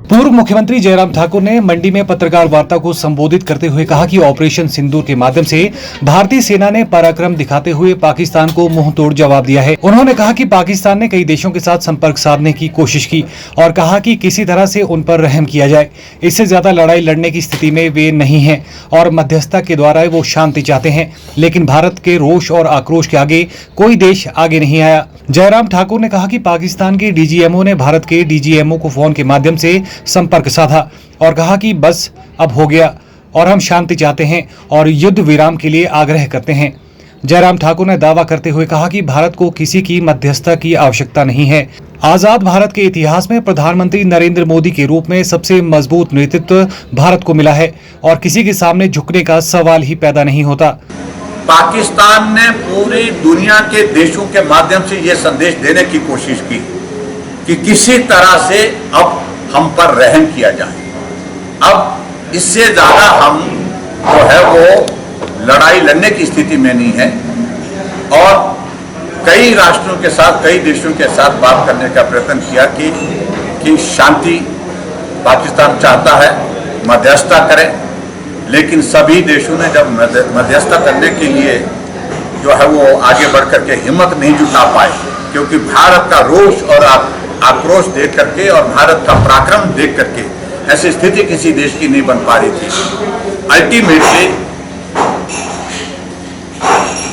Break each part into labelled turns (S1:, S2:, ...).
S1: पूर्व मुख्यमंत्री जयराम ठाकुर ने मंडी में पत्रकार वार्ता को संबोधित करते हुए कहा कि ऑपरेशन सिंदूर के माध्यम से भारतीय सेना ने पराक्रम दिखाते हुए पाकिस्तान को मुंहतोड़ जवाब दिया है। उन्होंने कहा कि पाकिस्तान ने कई देशों के साथ संपर्क साधने की कोशिश की और कहा कि किसी तरह से उन पर रहम किया जाए। इससे ज्यादा लड़ाई लड़ने की स्थिति में वे नहीं हैं और मध्यस्थता के द्वारा वो शांति चाहते हैं, लेकिन भारत के रोष और आक्रोश के आगे कोई देश आगे नहीं आया। जयराम ठाकुर ने कहा कि पाकिस्तान के डीजीएमओ ने भारत के डीजीएमओ को फोन के माध्यम से संपर्क साधा और कहा कि बस अब हो गया और हम शांति चाहते हैं और युद्ध विराम के लिए आग्रह करते हैं। जयराम ठाकुर ने दावा करते हुए कहा कि भारत को किसी की मध्यस्थता की आवश्यकता नहीं है। आजाद भारत के इतिहास में प्रधानमंत्री नरेंद्र मोदी के रूप में सबसे मजबूत नेतृत्व भारत को मिला है और किसी के सामने झुकने का सवाल ही पैदा नहीं होता।
S2: पाकिस्तान ने पूरी दुनिया के देशों के माध्यम से यह संदेश देने की कोशिश की कि किसी तरह से अब हम पर रहम किया जाए। अब इससे ज्यादा हम जो है वो लड़ाई लड़ने की स्थिति में नहीं है और कई राष्ट्रों के साथ, कई देशों के साथ बात करने का प्रयत्न किया कि शांति पाकिस्तान चाहता है, मध्यस्थता करें, लेकिन सभी देशों ने जब मध्यस्थता करने के लिए जो है वो आगे बढ़ करके हिम्मत नहीं जुटा पाए, क्योंकि भारत का रोष और आक्रोश देख करके और भारत का पराक्रम देख करके ऐसी स्थिति किसी देश की नहीं बन पा रही थी। अल्टीमेटली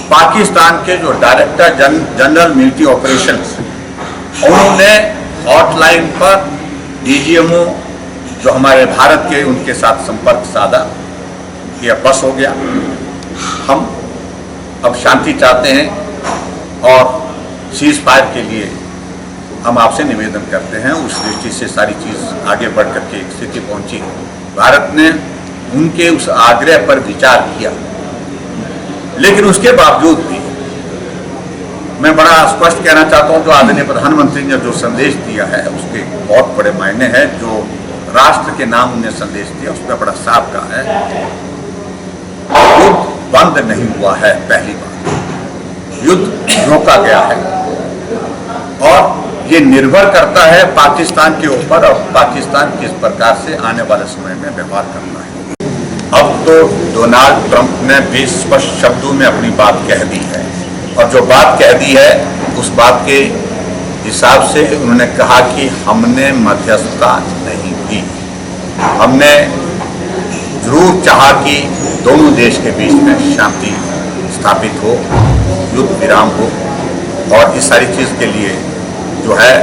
S2: पाकिस्तान के जो डायरेक्टर जनरल मिलिट्री ऑपरेशंस, उन्होंने हॉटलाइन पर डीजीएमओ जो हमारे भारत के, उनके साथ संपर्क साधा कि अब बस हो गया, हम अब शांति चाहते हैं और सीज फायर के लिए हम आपसे निवेदन करते हैं। उस दृष्टि से सारी चीज़ आगे बढ़ करके एक स्थिति पहुंची। भारत ने उनके उस आग्रह पर विचार किया, लेकिन उसके बावजूद भी मैं बड़ा स्पष्ट कहना चाहता हूं, जो आदरणीय प्रधानमंत्री ने जो संदेश दिया है उसके बहुत बड़े मायने हैं। जो राष्ट्र के नाम उन्हें संदेश दिया उसमें बड़ा साफ कहा है, युद्ध बंद नहीं हुआ है, पहली बात युद्ध रोका गया है और ये निर्भर करता है पाकिस्तान के ऊपर और पाकिस्तान किस प्रकार से आने वाले समय में व्यवहार करना है। अब तो डोनाल्ड ट्रंप ने भी स्पष्ट शब्दों में अपनी बात कह दी है और जो बात कह दी है उस बात के हिसाब से उन्होंने कहा कि हमने मध्यस्थता नहीं की। हमने जरूर चाहा कि दोनों देश के बीच में शांति स्थापित हो, युद्ध विराम हो और इस सारी चीज़ के लिए जो है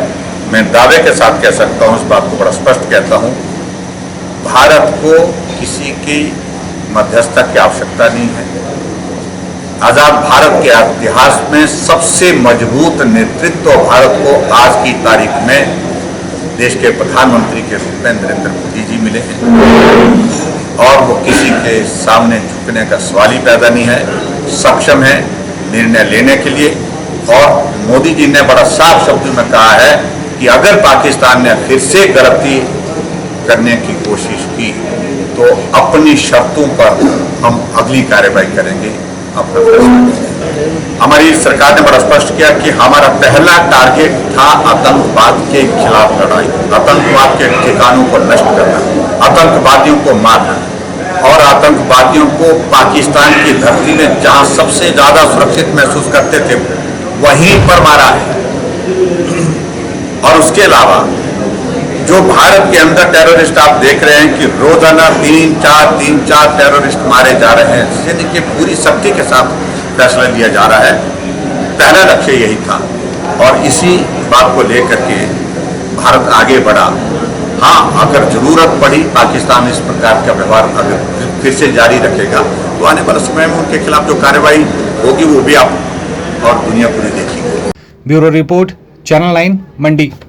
S2: मैं दावे के साथ कह सकता हूँ, इस बात को बड़ा स्पष्ट कहता हूँ, भारत को किसी की मध्यस्थता की आवश्यकता नहीं है। आजाद भारत के इतिहास में सबसे मजबूत नेतृत्व भारत को आज की तारीख में देश के प्रधानमंत्री के रूप में नरेंद्र मोदी जी मिले हैं और वो किसी के सामने झुकने का सवाल ही पैदा नहीं है, सक्षम है निर्णय लेने के लिए। और मोदी जी ने बड़ा साफ शब्दों में कहा है कि अगर पाकिस्तान ने फिर से गलती करने की कोशिश की तो अपनी शर्तों पर हम अगली कार्रवाई करेंगे। हमारी सरकार ने बड़ा स्पष्ट किया कि हमारा पहला टारगेट था आतंकवाद के खिलाफ लड़ाई, आतंकवाद के ठिकानों को नष्ट करना, आतंकवादियों को मारना और आतंकवादियों को पाकिस्तान की धरती में जहां सबसे ज्यादा सुरक्षित महसूस करते थे वहीं पर मारा है। और उसके अलावा जो भारत के अंदर टेररिस्ट आप देख रहे हैं कि रोजाना 3-4 टेररिस्ट मारे जा रहे हैं, जिसे देखिए पूरी सख्ती के साथ फैसला लिया जा रहा है। पहला लक्ष्य यही था और इसी बात को लेकर के भारत आगे बढ़ा। हाँ, अगर जरूरत पड़ी पाकिस्तान इस प्रकार का व्यवहार अगर फिर से जारी रखेगा तो आने वाले समय में उनके खिलाफ जो कार्रवाई होगी वो भी आप और दुनिया पूरी देखेगी।
S1: ब्यूरो रिपोर्ट, चैनल 9 मंडी।